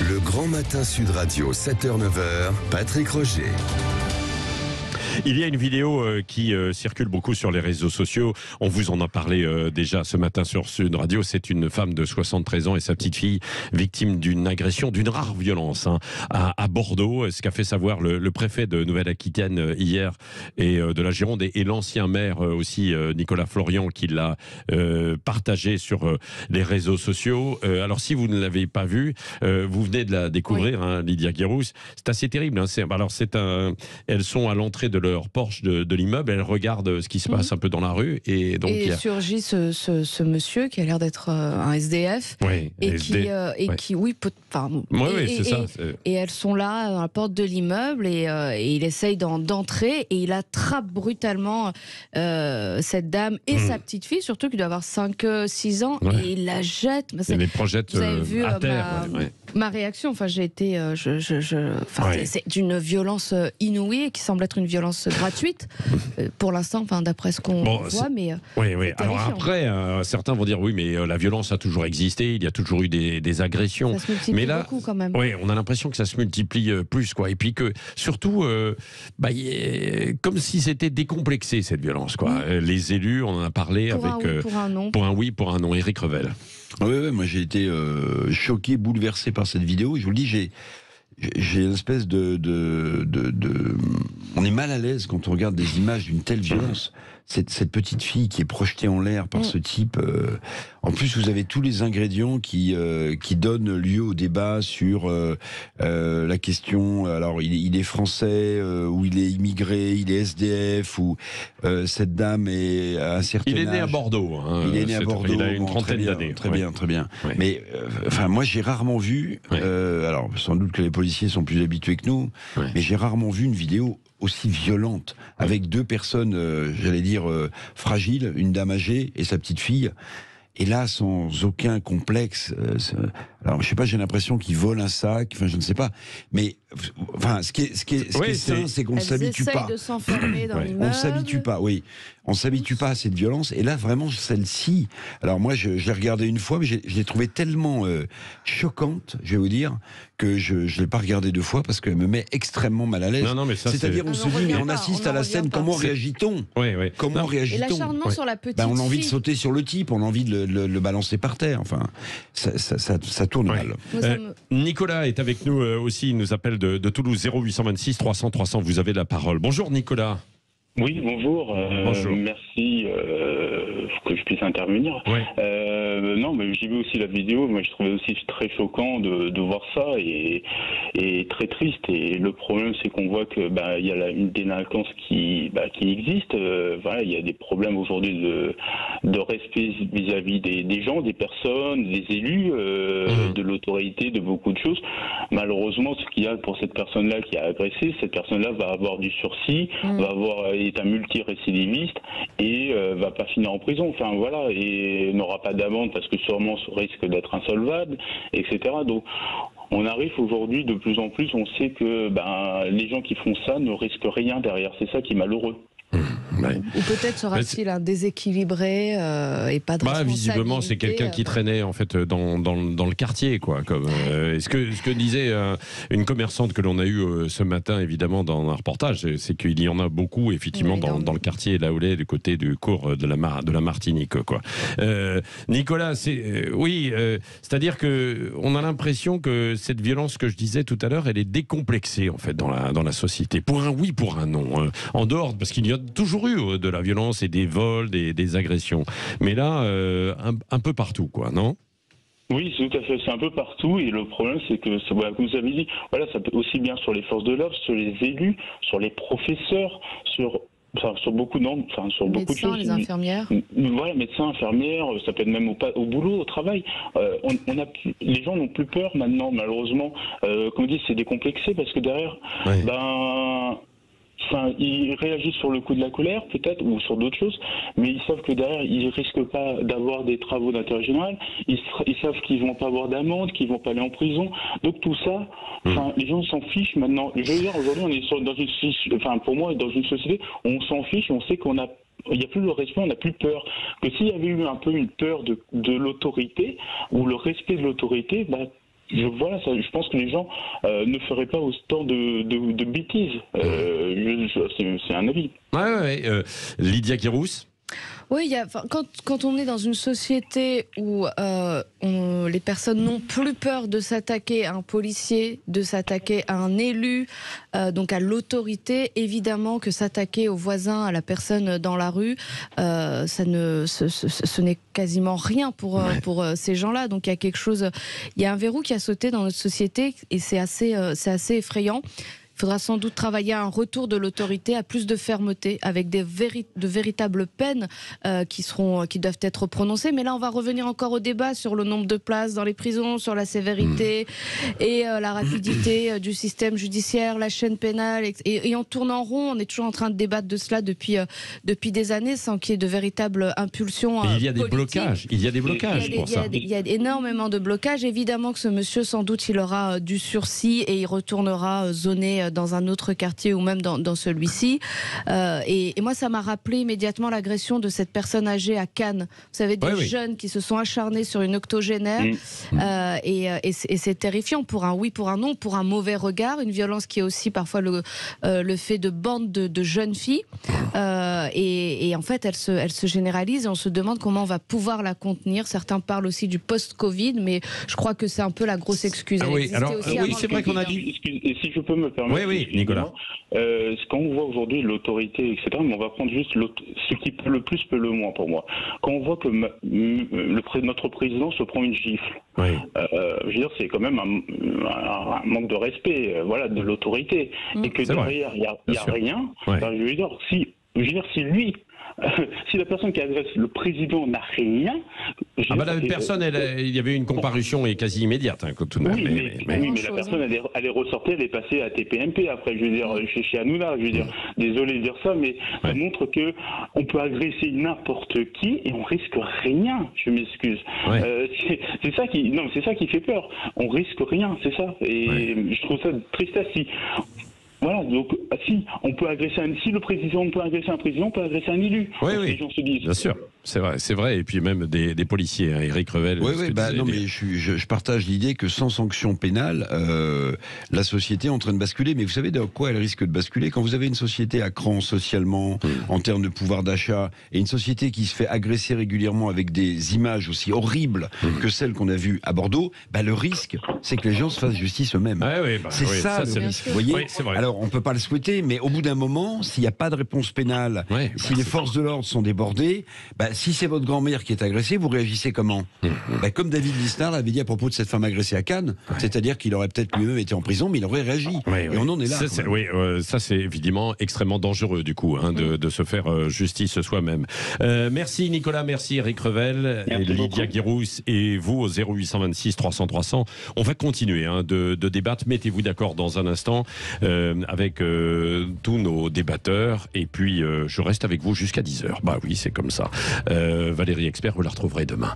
Le Grand Matin Sud Radio, 7h-9h, Patrick Roger. Il y a une vidéo qui circule beaucoup sur les réseaux sociaux. On vous en a parlé déjà ce matin sur Sud Radio. C'est une femme de 73 ans et sa petite fille victime d'une agression, d'une rare violence à Bordeaux. Ce qu'a fait savoir le préfet de Nouvelle-Aquitaine hier et de la Gironde et l'ancien maire aussi Nicolas Florian qui l'a partagé sur les réseaux sociaux. Alors si vous ne l'avez pas vu, vous venez de la découvrir, oui. Lydia Guérousse. C'est assez terrible. Elles sont à l'entrée de leur porche de l'immeuble, elles regardent ce qui se passe un peu dans la rue et donc surgit ce monsieur qui a l'air d'être un SDF et elles sont là dans la porte de l'immeuble et il essaye d'entrer et il attrape brutalement cette dame et sa petite fille, surtout qui doit avoir 5-6 ans, et il la jette. Il les projette vous avez vu à terre. Ma réaction, j'ai été c'est d'une violence inouïe qui semble être une violence gratuite pour l'instant, d'après ce qu'on voit, mais oui. Alors après, certains vont dire oui, mais la violence a toujours existé, il y a toujours eu des agressions. Ça se multiplie beaucoup quand même. Oui, on a l'impression que ça se multiplie plus, quoi. Et puis que surtout, comme si c'était décomplexé cette violence, quoi. Les élus, on en a parlé pour avec un oui, pour un non. Pour un oui, pour un non. Éric Revel. Oui, moi j'ai été choqué, bouleversé par cette vidéo. Je vous le dis, j'ai une espèce on est mal à l'aise quand on regarde des images d'une telle violence. Cette petite fille qui est projetée en l'air par ce type. En plus, vous avez tous les ingrédients qui donnent lieu au débat sur la question. Alors, il est français ou il est immigré, il est SDF ou cette dame est à un certain âge. Il est né à Bordeaux. Il est né à Bordeaux. Il a une trentaine d'années. Très bien. Ouais. Mais moi, j'ai rarement vu. Alors, sans doute que les policiers sont plus habitués que nous, mais j'ai rarement vu une vidéo aussi violente, avec deux personnes, j'allais dire, fragiles, une dame âgée et sa petite fille. Et là, sans aucun complexe, alors je sais pas, j'ai l'impression qu'ils volent un sac, je ne sais pas, mais ce qui est sain, c'est qu'on ne s'habitue pas. De s'enfermer dans l'immeuble. On s'habitue pas, oui. On s'habitue pas à cette violence. Et là, vraiment, celle-ci, alors moi, je l'ai regardée une fois, mais je l'ai trouvée tellement choquante, je vais vous dire, que je l'ai pas regardée deux fois parce qu'elle me met extrêmement mal à l'aise. Non, mais ça, c'est-à-dire, on se dit, mais on assiste à la scène, comment réagit-on ? Comment réagit-on ? Et l'acharnement sur la petite on a envie de fille. sauter sur le type, on a envie de le balancer par terre. Enfin, ça tourne mal. Nicolas est avec nous aussi, il nous appelle de Toulouse, 0826 300 300. Vous avez la parole. Bonjour Nicolas. Oui, bonjour. Bonjour. Merci que je puisse intervenir. Non, mais j'ai vu aussi la vidéo. Moi, je trouvais aussi très choquant de voir ça et très triste. Et le problème, c'est qu'on voit que il y a une délinquance qui existe. Il y a des problèmes aujourd'hui de respect vis-à-vis des gens, des personnes, des élus, de l'autorité, de beaucoup de choses. Malheureusement, ce qu'il y a pour cette personne-là qui a agressé, cette personne-là va avoir du sursis, est un multirécidiviste et va pas finir en prison. Et n'aura pas d'amende parce que sûrement risque d'être insolvable, etc. Donc on arrive aujourd'hui de plus en plus, on sait que les gens qui font ça ne risquent rien derrière. C'est ça qui est malheureux. Ou peut-être sera-t-il un déséquilibré et pas de responsabilité. Visiblement, c'est quelqu'un qui traînait en fait dans le quartier, quoi. Ce que disait une commerçante que l'on a eue ce matin, évidemment, dans un reportage, c'est qu'il y en a beaucoup, effectivement, dans le quartier Laoulet, du côté du cours de la Martinique, quoi. Nicolas, c'est-à-dire que on a l'impression que cette violence que je disais tout à l'heure, elle est décomplexée en fait dans la société. Pour un oui, pour un non. En dehors, parce qu'il y a toujours eu de la violence et des vols, des agressions. Mais là, un peu partout, quoi, non ? Oui, c'est tout à fait. C'est un peu partout. Et le problème, c'est que, comme vous avez dit, ça peut aussi bien sur les forces de l'ordre, sur les élus, sur les professeurs, sur beaucoup de choses. Les infirmières. Voilà, médecins, infirmières, ça peut être même au boulot, au travail. Les gens n'ont plus peur maintenant, malheureusement. Comme on dit, c'est décomplexé parce que derrière, ils réagissent sur le coup de la colère, peut-être, ou sur d'autres choses, mais ils savent que derrière, ils risquent pas d'avoir des travaux d'intérêt général, ils savent qu'ils vont pas avoir d'amende, qu'ils vont pas aller en prison. Donc tout ça, les gens s'en fichent maintenant. Je veux dire, aujourd'hui, on est pour moi, dans une société où on s'en fiche, on sait qu'on a il n'y a plus le respect, on n'a plus peur. Que s'il y avait eu un peu une peur de l'autorité, ou le respect de l'autorité, je pense que les gens ne feraient pas autant de bêtises. C'est un avis. Lydia Guirousse. Oui, quand on est dans une société où les personnes n'ont plus peur de s'attaquer à un policier, de s'attaquer à un élu, donc à l'autorité, évidemment que s'attaquer aux voisins, à la personne dans la rue, ce n'est quasiment rien pour ces gens-là. Donc il y a un verrou qui a sauté dans notre société et c'est assez effrayant. Il faudra sans doute travailler à un retour de l'autorité, à plus de fermeté, avec de véritables peines qui doivent être prononcées. Mais là, on va revenir encore au débat sur le nombre de places dans les prisons, sur la sévérité et la rapidité du système judiciaire, la chaîne pénale. Et on tourne en rond, on est toujours en train de débattre de cela depuis des années, sans qu'il y ait de véritable impulsion politique. Il y a des blocages pour ça. Il y a énormément de blocages. Évidemment que ce monsieur, sans doute, il aura du sursis et il retournera zoner dans un autre quartier ou même dans celui-ci. Et moi, ça m'a rappelé immédiatement l'agression de cette personne âgée à Cannes. Vous savez, des jeunes qui se sont acharnés sur une octogénaire. Et c'est terrifiant pour un oui, pour un non, pour un mauvais regard. Une violence qui est aussi parfois le fait de bandes de jeunes filles. Et en fait, elle se généralise et on se demande comment on va pouvoir la contenir. Certains parlent aussi du post-Covid, mais je crois que c'est un peu la grosse excuse. C'est vrai qu'on a dit... Et si je peux me permettre... Oui, Nicolas. Quand on voit aujourd'hui l'autorité, etc., mais on va prendre juste ce qui peut le plus peut le moins pour moi. Quand on voit que notre président se prend une gifle, je veux dire, c'est quand même un manque de respect de l'autorité. Et que derrière, il n'y a rien. Je veux dire, si lui... si la personne qui agresse le président n'a rien... la personne, il y avait une comparution quasi immédiate, tout de même. Mais la personne, elle est ressortie, elle est passée à TPMP après, je veux dire, chez Hanouna, je veux dire, désolé de dire ça, mais ça montre que on peut agresser n'importe qui et on risque rien, je m'excuse. C'est ça qui fait peur, on risque rien, c'est ça, et je trouve ça triste. Voilà, donc si le président peut agresser un président, on peut agresser un élu. Les gens se disent. Bien sûr, c'est vrai, et puis même des policiers, Éric Revel. Mais je partage l'idée que sans sanction pénale, la société est en train de basculer. Mais vous savez de quoi elle risque de basculer quand vous avez une société à cran socialement, en termes de pouvoir d'achat, et une société qui se fait agresser régulièrement avec des images aussi horribles que celles qu'on a vues à Bordeaux. Le risque, c'est que les gens se fassent justice eux-mêmes. C'est ça le risque. Vous voyez, c'est vrai. Alors, on ne peut pas le souhaiter, mais au bout d'un moment, s'il n'y a pas de réponse pénale, si les forces de l'ordre sont débordées, si c'est votre grand-mère qui est agressée, vous réagissez comment ? Comme David Lisnard l'avait dit à propos de cette femme agressée à Cannes, c'est-à-dire qu'il aurait peut-être lui-même été en prison, mais il aurait réagi. Et on en est là. Ça, c'est évidemment extrêmement dangereux, du coup, de se faire justice soi-même. Merci Nicolas, merci Éric Revel, et Lydia Guirousse, et vous au 0826 300 300. On va continuer de débattre. Mettez-vous d'accord dans un instant avec tous nos débatteurs, et puis je reste avec vous jusqu'à 10h. Oui, c'est comme ça. Valérie Expert, vous la retrouverez demain.